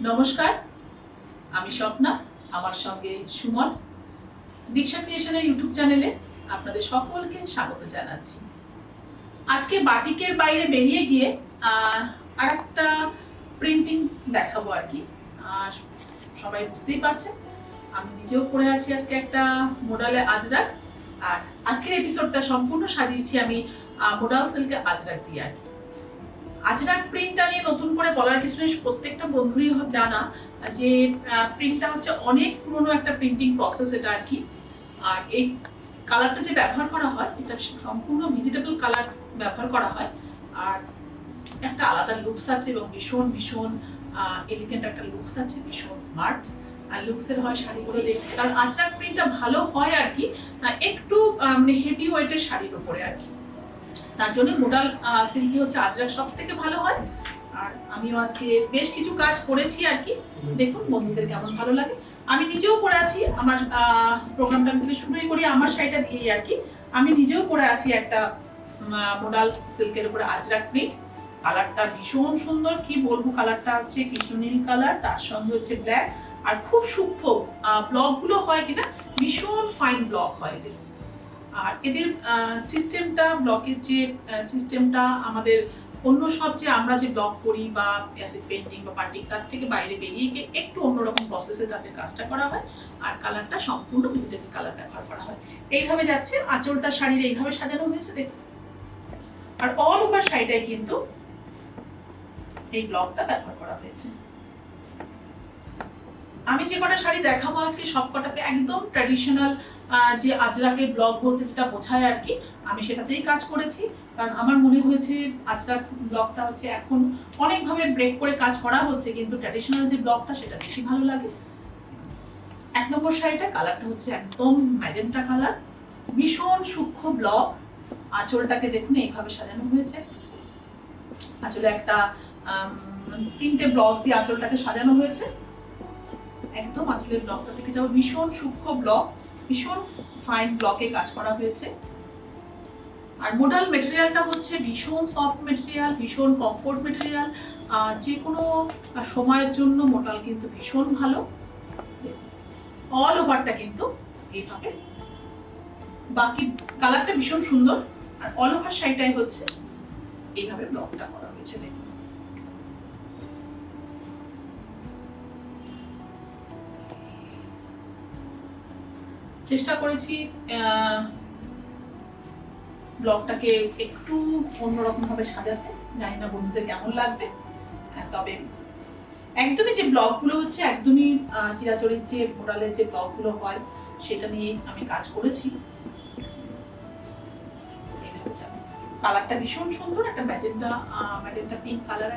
নমস্কার, আমি স্বপ্না, আমার সঙ্গে সুমন। দীক্ষা ক্রিয়েশনের ইউটিউব চ্যানেলে আপনাদের সকলকে স্বাগত জানাচ্ছি। আজকে বাটিকের বাইরে বেরিয়ে গিয়ে আর একটা প্রিন্টিং দেখাবো আর কি। আর সবাই বুঝতেই পারছেন আমি নিজেও পরে আছি আজকে একটা মোডালে আজরাক। আর আজকের এপিসোডটা সম্পূর্ণ সাজিয়েছি আমি মোডাল সিল্কের আজরাক দিয়ে আর কি। আজরাক প্রিন্টটা নিয়ে নতুন করে বলার কিছু নেই, প্রত্যেকটা বন্ধুরই জানা যে প্রিন্টটা হচ্ছে অনেক পুরনো একটা প্রিন্টিং প্রসেস এটা আর কি। আর এই কালারটা যে ব্যবহার করা হয় এটা সম্পূর্ণ ভেজিটেবল কালার ব্যবহার করা হয়। আর একটা আলাদা লুকস আছে এবং ভীষণ ভীষণ এলিগেন্ট একটা লুকস আছে, ভীষণ স্মার্ট আর লুকসের হয় শাড়িগুলো দেখতে। কারণ আজরাক প্রিন্টটা ভালো হয় আর কি একটু মানে হেভি ওয়েটের শাড়ির উপরে আর কি। তার জন্য মোডাল সিল্কি হচ্ছে আজরাক সব থেকে ভালো হয়। আর আমিও আজকে বেশ কিছু কাজ করেছি আর কি, দেখুন বন্ধুদের কেমন ভালো লাগে। আমি নিজেও পরে আছি, আমার প্রোগ্রামটা থেকে শুরুই করি আমার শাড়িটা দিয়েই আর কি। আমি নিজেও পরে আছি একটা মোডাল সিল্কের উপরে আজরাক প্রিন্ট। কালারটা ভীষণ সুন্দর, কি বলবো, কালারটা হচ্ছে কৃষ্ণ নীল কালার, তার সঙ্গে হচ্ছে ব্ল্যাক। আর খুব সূক্ষ্ম ব্লকগুলো হয় কিনা, ভীষণ ফাইন ব্লক হয় এদের। আর এদের সিস্টেমটা, ব্লকের যে সিস্টেমটা আমাদের অন্য সব যে আমরা যে ব্লক করি বা অ্যাসিড পেন্টিং বা বাটিক, তার থেকে বাইরে বেরিয়ে গিয়ে একটু অন্যরকম প্রসেসে তাদের কাজটা করা হয়। আর কালারটা সম্পূর্ণ ভেজিটেবল কালার ব্যবহার করা হয়। এইভাবে যাচ্ছে আঁচলটা শাড়ির, এইভাবে সাজানো হয়েছে দেখুন। আর অল ওভার শাড়িটাই কিন্তু এই ব্লকটা ব্যবহার করা হয়েছে। আমি যে কটা শাড়ি দেখাবো আজকে সব কটাতে একদম ট্র্যাডিশনাল যে আজরাকের ব্লক বলতে যেটা বোঝায় আর কি, আমি সেটাতেই কাজ করেছি। কারণ আমার মনে হয়েছে আজরাক ব্লকটা হচ্ছে এখন অনেকভাবে ব্রেক করে কাজ করা হচ্ছে, কিন্তু ট্র্যাডিশনাল যে ব্লকটা সেটা বেশি ভালো লাগে। এক নম্বর শাড়িটা কালারটা হচ্ছে একদম ম্যাজেন্টা কালার, ভীষণ সূক্ষ্ম ব্লক। আঁচলটাকে দেখুন এইভাবে সাজানো হয়েছে। আঁচলে একটা 3টে ব্লক দিয়ে আঁচলটাকে সাজানো হয়েছে। একদম আঁচলের ব্লকটা থেকে যাবো, ভীষণ সূক্ষ্ম ব্লক, ভীষণ ফাইন ব্লকে কাজ করা হয়েছে। আর মোডাল মেটেরিয়ালটা হচ্ছে ভীষণ সফট মেটেরিয়াল, ভীষণ কমফোর্ট মেটেরিয়াল। যে কোনো সময়ের জন্য মোডাল কিন্তু ভীষণ ভালো। অল ওভারটা কিন্তু এইভাবে, বাকি কালারটা ভীষণ সুন্দর। আর অল ওভার শাড়িটাই হচ্ছে এইভাবে ব্লকটা করা হয়েছে দেখুন। চেষ্টা করেছি ব্লগটাকে একটু অন্যরকম ভাবে সাজাতে, জানি না বন্ধুদের কেমন লাগবে। তবে একদমই যে ব্লগগুলো হচ্ছে একদমই চিরাচরিত যে মোডালের যে ব্লগগুলো হয় সেটা নিয়ে আমি কাজ করেছি। কালারটা ভীষণ সুন্দর, একটা magenta pink colour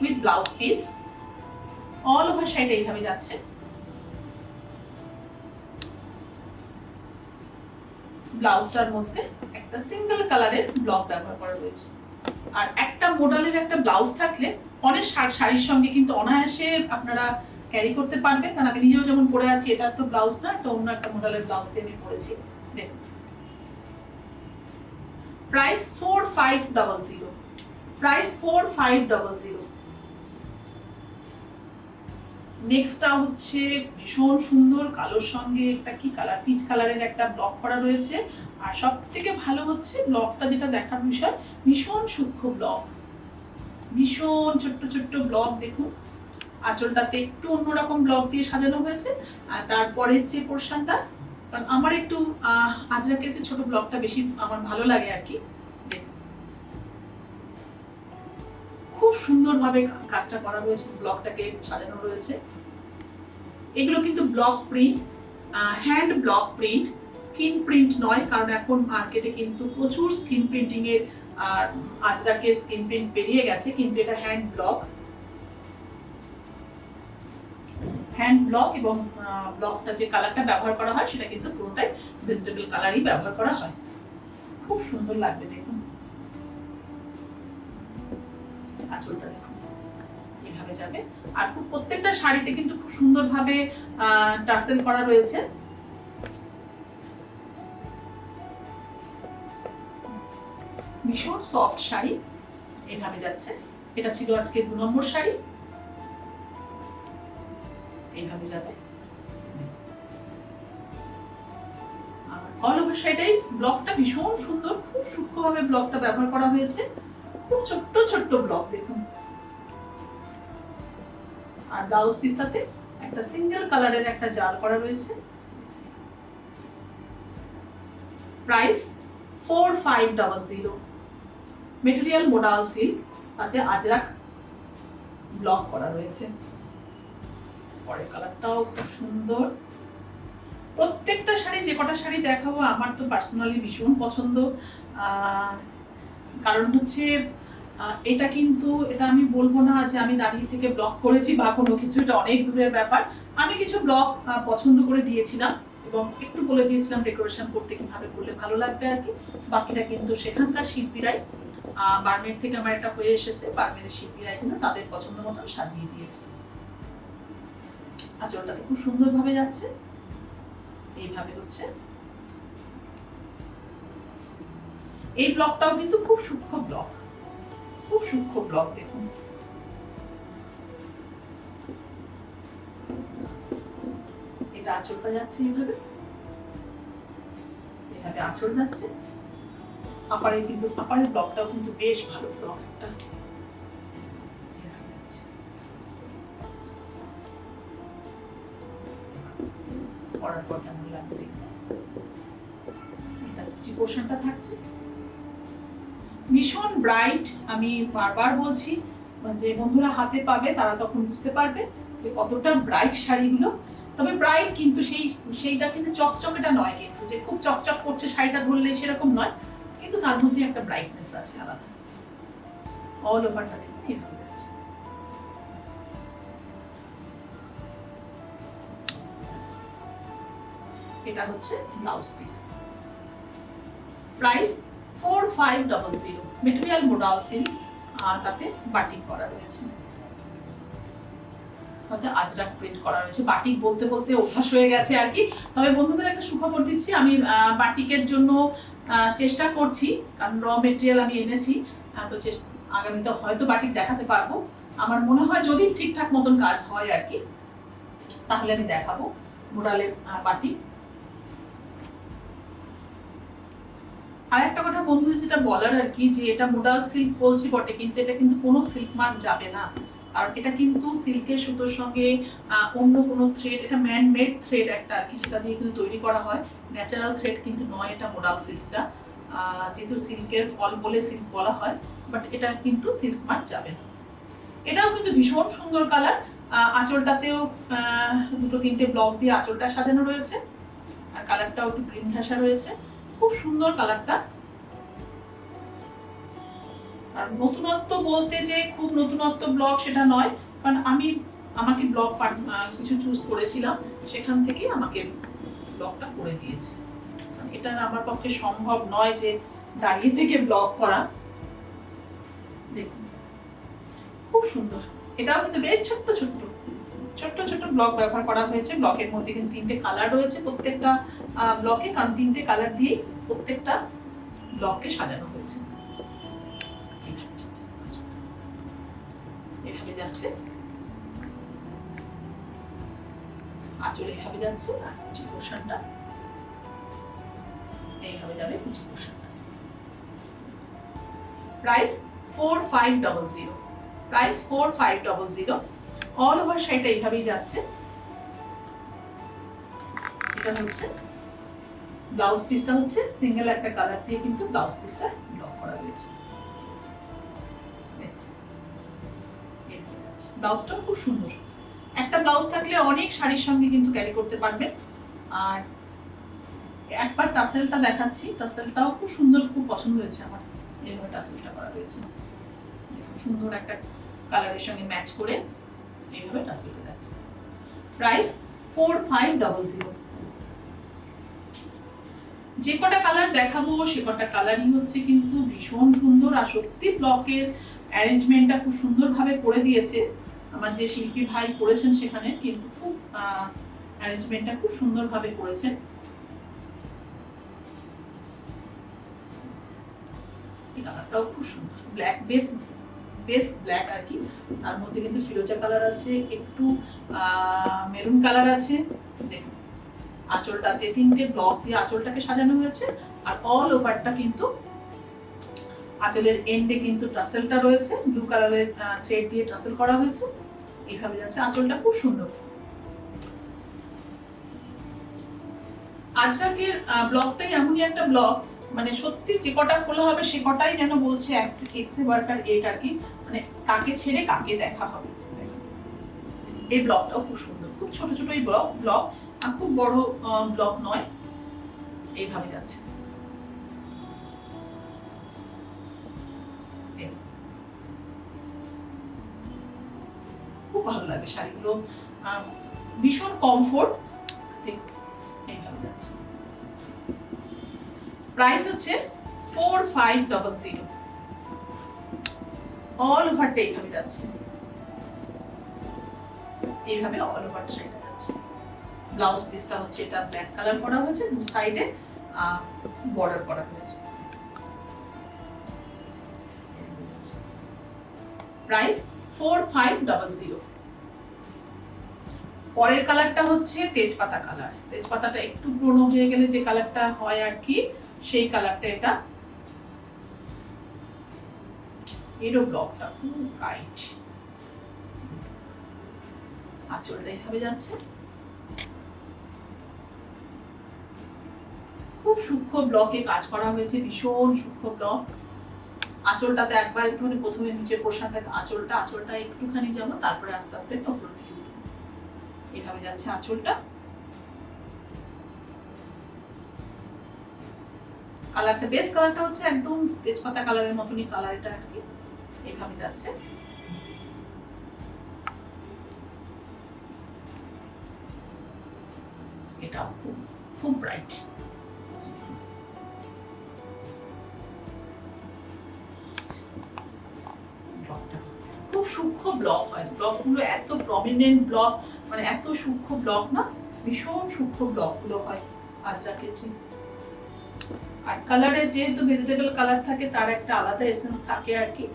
with blouse piece. All over শাড়িটা এইভাবে যাচ্ছে। ব্লাউজটার মধ্যে একটা সিঙ্গেল কালারের ব্লক ব্যবহার করা হয়েছে। আর একটা মোডালের একটা ব্লাউজ থাকলে অনেক শাড়ির সঙ্গে কিন্তু অনায়াসে আপনারা ক্যারি করতে পারবেন। কারণ আমি নিজেও যেমন পরে আছি, এটা তো ব্লাউজ না, এটা অন্য একটা মোডালের ব্লাউজ দিয়ে আমি পরেছি দেখুন। Price 4500, price 4500। নেক্সটটা হচ্ছে ভীষণ সুন্দর কালোর সঙ্গে একটা কি কালার, পিচ কালারের একটা ব্লক করা রয়েছে। আর সব থেকে ভালো হচ্ছে ব্লকটা, যেটা দেখার বিষয়, ভীষণ সূক্ষ্ম ব্লক, ভীষণ ছোট্ট ছোট্ট ব্লক দেখুন। আঁচলটাতে একটু অন্যরকম ব্লক দিয়ে সাজানো হয়েছে। আর তারপরের যে পোর্শনটা, কারণ আমার একটু আজরাকের ছোট ব্লকটা বেশি আমার ভালো লাগে আর কি। খুব সুন্দরভাবে কাজটা করা হয়েছে, ব্লকটাকে সাজানো রয়েছে। এগুলো কিন্তু block print, hand block print, screen print নয়। কারণ এখন মার্কেটে কিন্তু প্রচুর স্ক্রিন প্রিন্টিং এর আজরাকের স্ক্রিন প্রিন্ট বেরিয়ে গেছে, কিন্তু এটা হ্যান্ড ব্লক। হ্যান্ড ব্লক এবং ব্লকটা যে কালারটা ব্যবহার করা হয় সেটা কিন্তু পুরোটাই ভেজিটেবল কালারই ব্যবহার করা হয়। খুব সুন্দর লাগবে দেখুন। আঁচলটা দেখুন এইভাবে যাবে। আর প্রত্যেকটা শাড়িতে কিন্তু খুব সুন্দরভাবে টাসেল করা রয়েছে। ভীষণ সফট শাড়ি, এইভাবে যাচ্ছে। এটা ছিল আজকে 2 নম্বর শাড়ি। এইভাবে যাবে। আর অল ওভার শাড়িটাই ব্লকটা ভীষণ সুন্দর, খুব সূক্ষ্মভাবে ব্লকটা ব্যবহার করা হয়েছে, খুব ছোট্ট ছোট্ট ব্লক দেখুন। আর ব্লাউজ পিসটাতে একটা সিঙ্গেল কালারের একটা জাল করা রয়েছে। প্রাইস 4500। মেটেরিয়াল মোডাল সিল্ক, তাতে আজরাক ব্লক করা রয়েছে। পরের কালারটাও খুব সুন্দর। প্রত্যেকটা শাড়ি, যে কটা শাড়ি দেখাবো আমার তো পার্সোনালি ভীষণ পছন্দ। কারণ হচ্ছে এটা কিন্তু, এটা আমি বলবো না যে আমি দাঁড়িয়ে থেকে ব্লক করেছি বা কোনো কিছু, এটা অনেক দূরের ব্যাপার। আমি কিছু ব্লক পছন্দ করে দিয়েছিলাম এবং একটু বলে দিয়েছিলাম ডেকোরেশন করতে কিভাবে করলে ভালো লাগবে আর কি। বাকিটা কিন্তু সেখানকার শিল্পীরাই, বার্মের থেকে আমার এটা হয়ে এসেছে, বার্মের শিল্পীরাই কিন্তু তাদের পছন্দ মতো সাজিয়ে দিয়েছে। আঁচলটাতে খুব সুন্দরভাবে যাচ্ছে, এইভাবে হচ্ছে। এই ব্লকটাও কিন্তু খুব সূক্ষ্ম ব্লক, খুব সূক্ষ্ম ব্লক দেখুন। এটা আঁচলটা যাচ্ছে এইভাবে, এভাবে আঁচল যাচ্ছে। আপারে কিন্তু, আপারের ব্লকটাও কিন্তু বেশ ভালো ব্লক একটা। পরার পর কেমন লাগবে, এটা যে পোর্শনটা থাকছে ভীষণ ব্রাইট। আমি বারবার বলছি, যে বন্ধুরা হাতে পাবে তারা তখন বুঝতে পারবে যে কতটা ব্রাইট শাড়িগুলো। তবে ব্রাইট কিন্তু সেইটা কিন্তু চকচকেটা নয়, কিন্তু যে খুব চকচক করছে শাড়িটা ধরলে সেরকম নয়, কিন্তু তার মধ্যে একটা ব্রাইটনেস আছে আলাদা। অল ওভারটা দেখুন এইভাবে আছে। এটা হচ্ছে blouse piece. Price 4500। Material modal silk, আর তাতে বাটিক করা রয়েছে, তাতে আজরাক প্রিন্ট করা রয়েছে। বাটিক বলতে বলতে অভ্যাস হয়ে গেছে আর কি। তবে বন্ধুদের একটা সুখবর দিচ্ছি, আমি বাটিকের জন্য চেষ্টা করছি, কারণ র মেটেরিয়াল আমি এনেছি। তো আগামীতে হয়তো বাটিক দেখাতে পারবো। আমার মনে হয় যদি ঠিকঠাক মতন কাজ হয় আর কি, তাহলে আমি দেখাবো মোডালে বাটিক। আর একটা কথা বন্ধুদের যেটা বলার আর কি, যে এটা মোডাল সিল্ক বলছি বটে, কিন্তু এটা কিন্তু কোনো সিল্ক মার্ক যাবে না। আর এটা কিন্তু সিল্কের সুতোর সঙ্গে অন্য কোনো থ্রেড, এটা ম্যান মেড থ্রেড একটা আর কি, সেটা দিয়ে কিন্তু তৈরি করা হয়। ন্যাচারাল থ্রেড কিন্তু নয় এটা মোডাল সিল্কটা, যেহেতু সিল্কের ফল বলে সিল্ক বলা হয়, বাট এটা কিন্তু সিল্ক মার্ক যাবে না। এটাও কিন্তু ভীষণ সুন্দর কালার। আঁচলটাতেও 2-3টে ব্লক দিয়ে আঁচলটা সাজানো রয়েছে, আর কালারটাও একটু গ্রিন ঘাসা রয়েছে, খুব সুন্দর কালারটা। আর নতুনত্ব বলতে যে খুব নতুনত্ব ব্লক সেটা নয়, কারণ আমাকে ব্লক কিছু চুজ করেছিলাম, সেখান থেকে আমাকে ব্লকটা করে দিয়েছে। এটা আমার পক্ষে সম্ভব নয় যে দাঁড়িয়ে থেকে ব্লক করা। দেখুন খুব সুন্দর। এটাও কিন্তু বেশ ছোট্ট ছোট্ট ছোট্ট ছোট্ট ব্লক ব্যবহার করা হয়েছে। ব্লকের মধ্যে কিন্তু 3টে কালার রয়েছে প্রত্যেকটা ব্লকে, কারণ 3টে কালার দিয়ে প্রত্যেকটা ব্লককে সাজানো হয়েছে। এভাবে যাচ্ছে আঁচল, এভাবে যাচ্ছে, আর কুচি পোর্শনটা এইভাবে যাবে, কুচি পোর্শনটা। প্রাইস 4500। প্রাইস 4500। অল ওভার শাড়িটা এইভাবেই যাচ্ছে। এটা হচ্ছে ব্লাউজ পিসটা, হচ্ছে সিঙ্গেল একটা কালার দিয়ে কিন্তু ব্লাউজ পিসটা ব্লক করা হয়েছে। ব্লাউজটা খুব সুন্দর। একটা ব্লাউজ থাকলে অনেক শাড়ির সঙ্গে কিন্তু ক্যারি করতে পারবেন। আর একবার টাসেলটা দেখাচ্ছি, টাসেলটাও খুব সুন্দর, খুব পছন্দ হয়েছে আমার। এইভাবে টাসেলটা করা হয়েছে, সুন্দর একটা কালারের সঙ্গে ম্যাচ করে এইভাবে টাসেলটা যাচ্ছে। প্রাইস 4500। যে কটা কালার দেখাবো সে কটা কালারই হচ্ছে কিন্তু ভীষণ সুন্দর। আর সত্যি ব্লকের অ্যারেঞ্জমেন্টটা খুব সুন্দরভাবে করে দিয়েছে আমার যে শিল্পী ভাই করেছেন, সেখানে কিন্তু খুব অ্যারেঞ্জমেন্টটা খুব সুন্দরভাবে করেছেন। এই কালারটাও খুব সুন্দর, ব্ল্যাক বেস বেস্ট ব্ল্যাক আর কি, তার মধ্যে কিন্তু ফিরোজা কালার আছে, একটু মেরুন কালার আছে। দেখুন আঁচলটাতে 3টে ব্লক দিয়ে আঁচলটাকে সাজানো হয়েছে, আর অল ওভারটা কিন্তু আঁচলের এন্ডে কিন্তু টাসেলটা রয়েছে, ব্লু কালারের থ্রেড দিয়ে টাসেল করা হয়েছে। এইভাবে যাচ্ছে আঁচলটা, খুব সুন্দর। আজরাকের ব্লগটাই এমনই একটা ব্লগ, মানে সত্যি যে কটা খোলা হবে সে কটাই যেন বলছে এক্সে ওয়ার্কার এগ আর কি, মানে কাকে ছেড়ে কাকে দেখা হবে। এই ব্লগটাও খুব সুন্দর, খুব ছোট ছোট এই ব্লগ, আর খুব বড় ব্লগ নয়। এইভাবে যাচ্ছে, খুব ভালো লাগে শাড়িগুলো, ভীষণ কমফোর্ট। এইভাবে যাচ্ছে। প্রাইস হচ্ছে 4500। অল ওভারটা এইভাবে যাচ্ছে, এইভাবে অল ওভার শাড়িটা যাচ্ছে। ব্লাউজ পিসটা হচ্ছে এটা ব্ল্যাক কালার করা হয়েছে, দু সাইডে বর্ডার করা হয়েছে। প্রাইস 4500। পরের কালারটা হচ্ছে তেজপাতা কালার। তেজপাতাটা একটু পুরনো হয়ে গেলে যে কালারটা হয় আর কি, সেই কালারটা এটা। এরও ব্লকটা খুব ব্রাইট, আঁচলটা এইভাবে যাচ্ছে, খুব সূক্ষ্ম ব্লকে কাজ করা হয়েছে, ভীষণ সূক্ষ্ম ব্লক। আঁচলটাতে একবার একটুখানি প্রথমে নিচের পোর্শনটাকে আঁচলটা একটুখানি যাবো, তারপরে আস্তে আস্তে উপর দিকে এইভাবে যাচ্ছে আঁচলটা। কালারটা বেস কালারটা হচ্ছে একদম তেজপাতা কালারের মতনই কালার এটা আর কি, এইভাবে যাচ্ছে। এটা খুব খুব ব্রাইট। খুব সূক্ষ্ম ব্লক হয়, ব্লকগুলো এত প্রমিনেন্ট ব্লক, মানে এত সূক্ষ্ম ব্লক না, ভীষণ সূক্ষ্ম ব্লকগুলো হয় আজরাকের। আর কালারে যেহেতু ভেজিটেবল কালার থাকে, তার একটা আলাদা এসেন্স থাকে আর কি।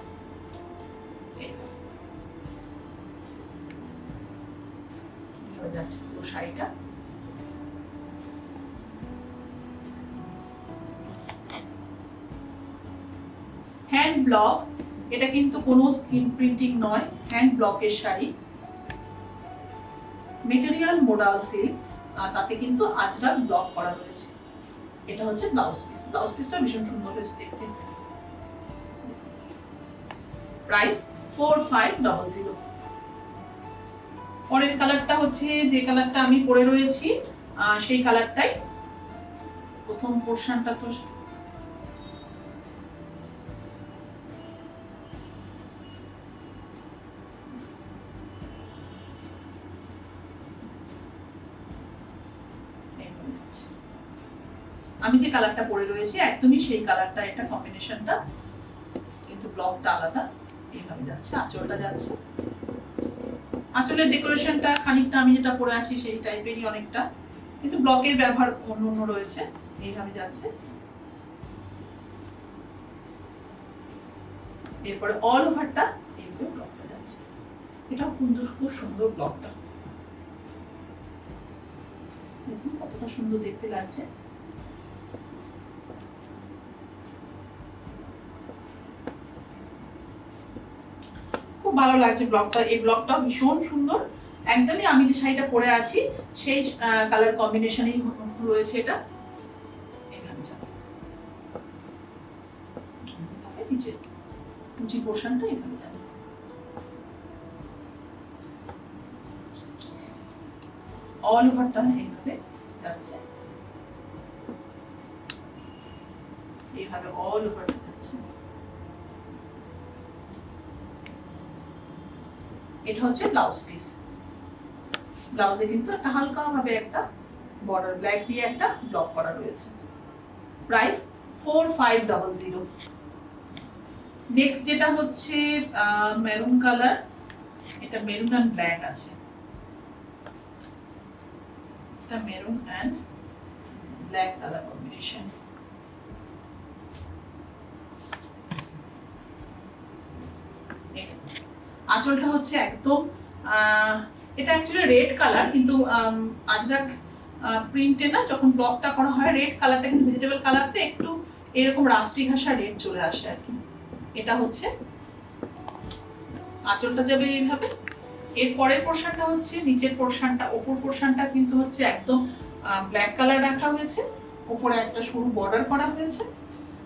যাচ্ছে পুরো শাড়িটা। হ্যান্ড ব্লক, এটা কিন্তু কোনো স্ক্রিন প্রিন্টিং নয়, হ্যান্ড ব্লকের শাড়ি। মেটেরিয়াল মোডাল সিল্ক, তাতে কিন্তু আজরাক ব্লক করা রয়েছে। এটা হচ্ছে ব্লাউজ পিস, ব্লাউজ পিসটা ভীষণ সুন্দর হয়েছে দেখতে। প্রাইস 4500। পরের কালারটা হচ্ছে যে কালারটা আমি পরে রয়েছি, সেই কালারটাই। প্রথম পোর্শনটা তো আমি যে কালারটা পরে রয়েছি একদমই সেই কালারটা, এটা কম্বিনেশনটা, কিন্তু ব্লকটা আলাদা। এইভাবে যাচ্ছে, আঁচলটা যাচ্ছে। আঁচলের ডেকোরেশনটা খানিকটা আমি যেটা পরে আছি সেই টাইপেরই অনেকটা, কিন্তু ব্লকের ব্যবহার অন্য অন্য রয়েছে। এইভাবে যাচ্ছে। এরপরে অল ওভারটা এইভাবে ব্লকটা যাচ্ছে। এটা খুব সুন্দর ব্লকটা, দেখুন কতটা সুন্দর দেখতে লাগছে। খুব ভালো লাগছে ব্লকটা, এই ব্লকটা ভীষণ সুন্দর, একদমই আমি যে শাড়িটা পরে আছি সেই কালার কম্বিনেশনেই রয়েছে এটা। এখানে নিচে কুচি পোর্শনটা এখানে যাবে। অল ওভারটা এইভাবে যাচ্ছে, এইভাবে অল ওভারটা যাচ্ছে। এটা হচ্ছে ব্লাউজ পিস। ব্লাউজে কিন্তু একটা হালকা ভাবে একটা বর্ডার ব্ল্যাক দিয়ে একটা ব্লক করা রয়েছে। প্রাইস 4500। নেক্সট যেটা হচ্ছে মেরুন কালার, এটা মেরুন এন্ড ব্ল্যাক আছে, এটা maroon and black colour combination. আঁচলটা হচ্ছে একদম এটা অ্যাকচুয়ালি রেড কালার, কিন্তু আজরাক প্রিন্টে না যখন ব্লকটা করা হয় রেড কালারটা কিন্তু ভেজিটেবল কালারতে একটু এরকম রাস্টি ঘাসা রেড চলে আসে আর কি। এটা হচ্ছে আঁচলটা যাবে এইভাবে। এর পরের পোরশনটা হচ্ছে নিচের পোরশনটা, ওপর পোরশনটা কিন্তু হচ্ছে একদম ব্ল্যাক কালার রাখা হয়েছে, উপরে একটা সরু বর্ডার করা হয়েছে,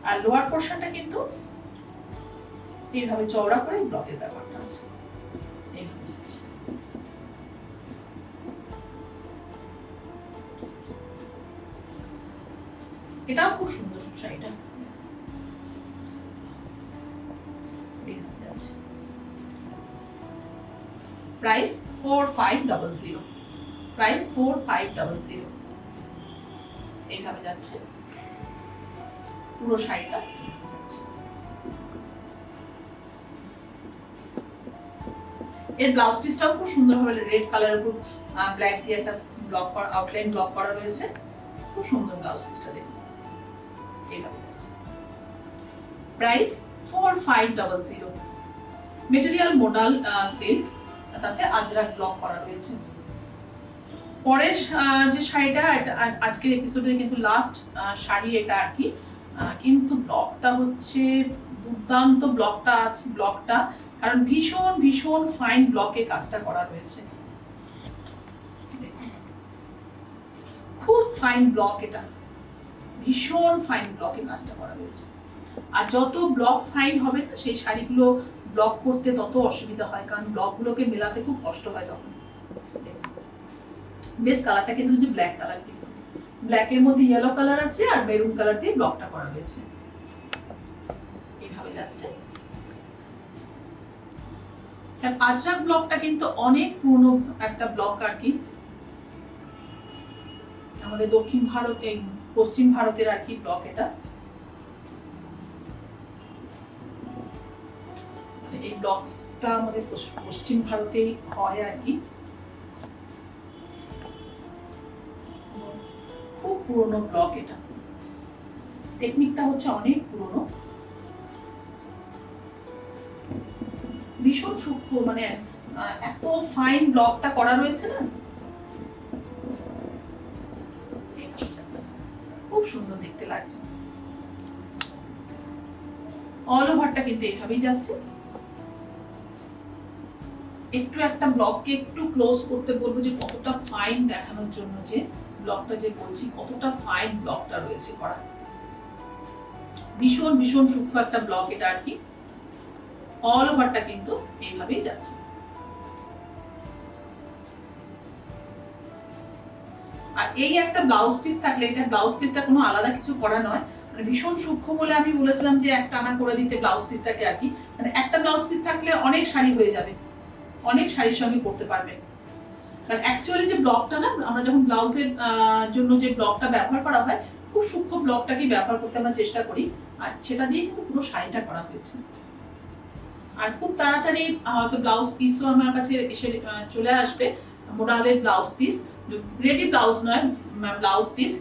আর লোয়ার পোরশনটা কিন্তু এইভাবে চওড়া করে ব্লকের ব্যাপারটা আছে। এইভাবে যাচ্ছে। এটাও খুব সুন্দর শাড়িটা। Price 4500, price 4500। এইভাবে যাচ্ছে পুরো শাড়িটা। এর ব্লাউজ পিসটাও খুব সুন্দরভাবে রেড কালারের উপর ব্ল্যাক দিয়ে একটা ব্লক করা, আউটলাইন ব্লক করা রয়েছে, খুব সুন্দর ব্লাউজ পিসটা দেখুন। এইভাবে যাচ্ছে। প্রাইস 4500। মেটেরিয়াল মডাল সিল্ক, তাতে আজরাক ব্লক করা রয়েছে। পরের যে শাড়িটা, আজকের এপিসোডের কিন্তু লাস্ট শাড়ি এটা আর কি, কিন্তু ব্লকটা হচ্ছে দুর্দান্ত ব্লকটা আছে, ব্লকটা কারণ ভীষণ ভীষণ ফাইন ব্লকে কাজটা করা রয়েছে, খুব ফাইন ব্লক, এটা ভীষণ ফাইন ব্লকে কাজটা করা রয়েছে। আর যত ব্লক ফাইন হবে না সেই শাড়িগুলো ব্লক করতে তত অসুবিধা হয়, কারণ ব্লকগুলোকে মেলাতে খুব কষ্ট হয় তখন। বেশ কালারটা কিন্তু হচ্ছে ব্ল্যাক কালার, কিন্তু ব্ল্যাকের মধ্যে ইয়েলো কালার আছে আর মেরুন কালার দিয়ে ব্লকটা করা রয়েছে। এইভাবে যাচ্ছে। আজরাক ব্লকটা কিন্তু অনেক পুরনো একটা ব্লক আর কি, আমাদের দক্ষিণ ভারত, পশ্চিম ভারতের আর কি ব্লক এটা। এই ব্লকটা আমাদের পশ্চিম ভারতেই হয় আর কি। খুব পুরনো ব্লক এটা, টেকনিকটা হচ্ছে অনেক পুরনো, ভীষণ সূক্ষ্ম, মানে এত ফাইন ব্লকটা করা রয়েছে না, খুব সুন্দর দেখতে লাগছে। অল ওভারটা কিন্তু এইভাবেই যাচ্ছে। একটু একটা ব্লককে একটু ক্লোজ করতে বলবো যে কতটা ফাইন দেখানোর জন্য, যে ব্লকটা যে বলছি কতটা ফাইন ব্লকটা রয়েছে করা, ভীষণ ভীষণ সূক্ষ্ম একটা ব্লক এটা আর কি। অল ওভারটা কিন্তু এইভাবেই যাচ্ছে। আর এই একটা ব্লাউজ পিস থাকলে, এটা ব্লাউজ পিসটা কোনো আলাদা কিছু করা নয়, মানে ভীষণ সূক্ষ্ম বলে আমি বলেছিলাম যে একটা আনা করে দিতে ব্লাউজ পিসটাকে আর কি, মানে একটা ব্লাউজ পিস থাকলে অনেক শাড়ি হয়ে যাবে, অনেক শাড়ির সঙ্গে পরতে পারবে। কারণ অ্যাকচুয়ালি যে ব্লকটা না, আমরা যখন ব্লাউজের জন্য যে ব্লকটা ব্যবহার করা হয়, খুব সূক্ষ্ম ব্লকটাকেই ব্যবহার করতে আমরা চেষ্টা করি, আর সেটা দিয়ে কিন্তু পুরো শাড়িটা করা হয়েছে। আর খুব তাড়াতাড়ি হয়তো ব্লাউজ পিসও আমার কাছে এসে চলে আসবে, মোডালের ব্লাউজ পিস, রেডি ব্লাউজ নয়, ব্লাউজ পিস।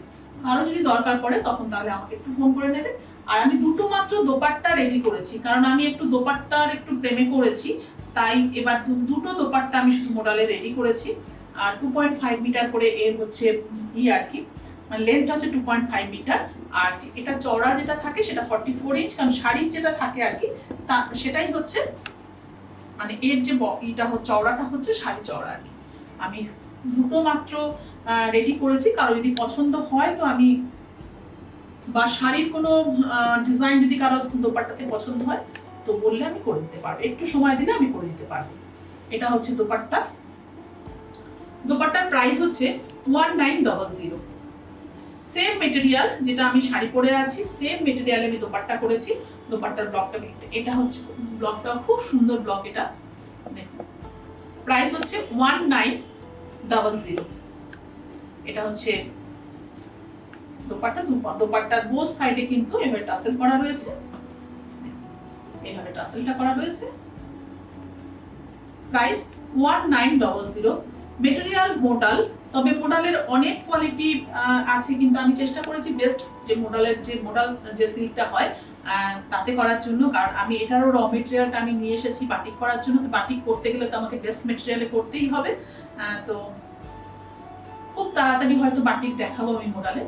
আরো যদি দরকার পড়ে তখন তাহলে আমাকে একটু ফোন করে নেবে। আর আমি দুটো মাত্র দোপাট্টা রেডি করেছি, কারণ আমি একটু দোপাট্টার একটু প্রেমে করেছি, তাই এবার দুটো দোপাট্টা আমি শুধু মোডালে রেডি করেছি। আর 2.5 মিটার করে এর হচ্ছে আর কি, মানে লেন্থ হচ্ছে 2.5 মিটার, আর এটা চওড়া যেটা থাকে সেটা 44 ইঞ্চ, কারণ শাড়ির যেটা থাকে আর কি তা সেটাই হচ্ছে, মানে এর যে এটা চওড়াটা হচ্ছে শাড়ি চওড়া আর কি। আমি দুটো মাত্র রেডি করেছি, কারো যদি পছন্দ হয় তো আমি, বা শাড়ির কোনো ডিজাইন যদি কারো দোপাট্টাতে পছন্দ হয় তো বললে আমি করে দিতে পারবো, একটু সময় দিলে আমি করে দিতে পারবো। এটা হচ্ছে দোপাট্টা। দোপাট্টার প্রাইস হচ্ছে 1900। সেম মেটেরিয়াল যেটা আমি শাড়ি পরে আছি, সেম মেটেরিয়ালে আমি দোপাট্টা করেছি। দোপাট্টার ব্লকটা এটা হচ্ছে ব্লকটা খুব সুন্দর ব্লক, এটা প্রাইস হচ্ছে 1900। এটা হচ্ছে দোপাট্টা। দোপাট্টার বোথ সাইডে কিন্তু এভাবে টাসেল করা রয়েছে, এভাবে টাসেলটা করা রয়েছে। প্রাইস 1900। মেটেরিয়াল মোডাল, তবে মোডালের অনেক কোয়ালিটি আছে, কিন্তু আমি চেষ্টা করেছি বেস্ট যে মোডাল যে সিল্কটা হয় তাতে করার জন্য, কারণ আমি এটারও র মেটেরিয়ালটা আমি নিয়ে এসেছি বাটিক করার জন্য। তো বাটিক করতে গেলে তো আমাকে বেস্ট মেটেরিয়ালে করতেই হবে। তো খুব তাড়াতাড়ি হয়তো বাটিক দেখাবো আমি মোডালে।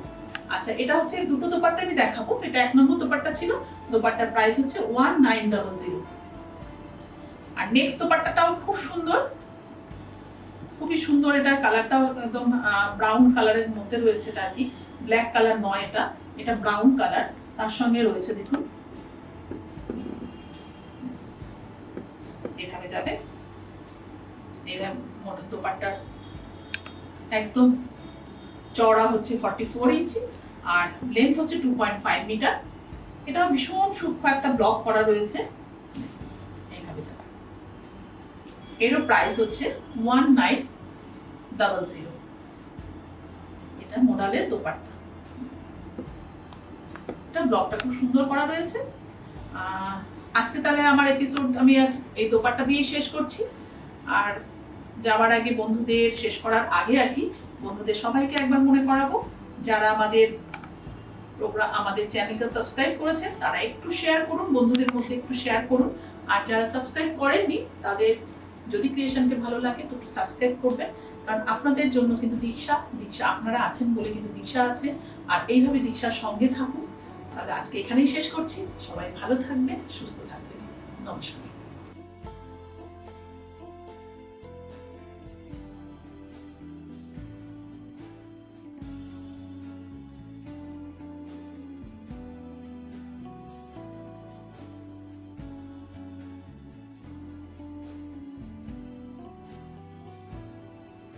আচ্ছা, এটা হচ্ছে দুটো দোপাট্টা আমি দেখাবো। তো এটা 1 নম্বর দোপাট্টা ছিল, দোপাট্টার প্রাইস হচ্ছে 1900। আর নেক্সট দোপাট্টাটাও খুব সুন্দর, খুবই সুন্দর। এটার কালারটাও একদম ব্রাউন কালারের মধ্যে রয়েছে, এটা আর কি ব্ল্যাক কালার নয়, এটা ব্রাউন কালার। তার সঙ্গে রয়েছে দেখুন এভাবে যাবে, এভাবে মোটা দোপাট্টার একদম চওড়া হচ্ছে 44 ইঞ্চি আর লেন্থ হচ্ছে 2.5 মিটার। এটাও ভীষণ সূক্ষ্ম একটা ব্লক করা রয়েছে, এইভাবে যাবে। এরও প্রাইস হচ্ছে 1900। এটা মোডালের দোপাট্টা, এটা ব্লকটা খুব সুন্দর করা রয়েছে। আজকে তাহলে আমার এপিসোড আমি এই দোপাট্টা দিয়ে শেষ করছি। আর যাওয়ার আগে বন্ধুদের, শেষ করার আগে আর কি বন্ধুদের সবাইকে একবার মনে করাবো, যারা আমাদের প্রোগ্রাম, আমাদের চ্যানেলকে সাবস্ক্রাইব করেছেন তারা একটু শেয়ার করুন, বন্ধুদের মধ্যে একটু শেয়ার করুন। আর যারা সাবস্ক্রাইব করেননি তাদের যদি ক্রিয়েশনকে ভালো লাগে তো সাবস্ক্রাইব করবেন, কারণ আপনাদের জন্য কিন্তু দীক্ষা আপনারা আছেন বলে কিন্তু দীক্ষা আছে। আর এইভাবে দীক্ষার সঙ্গে থাকুন। তাহলে আজকে এখানেই শেষ করছি। সবাই ভালো থাকবেন, সুস্থ থাকবেন। নমস্কার।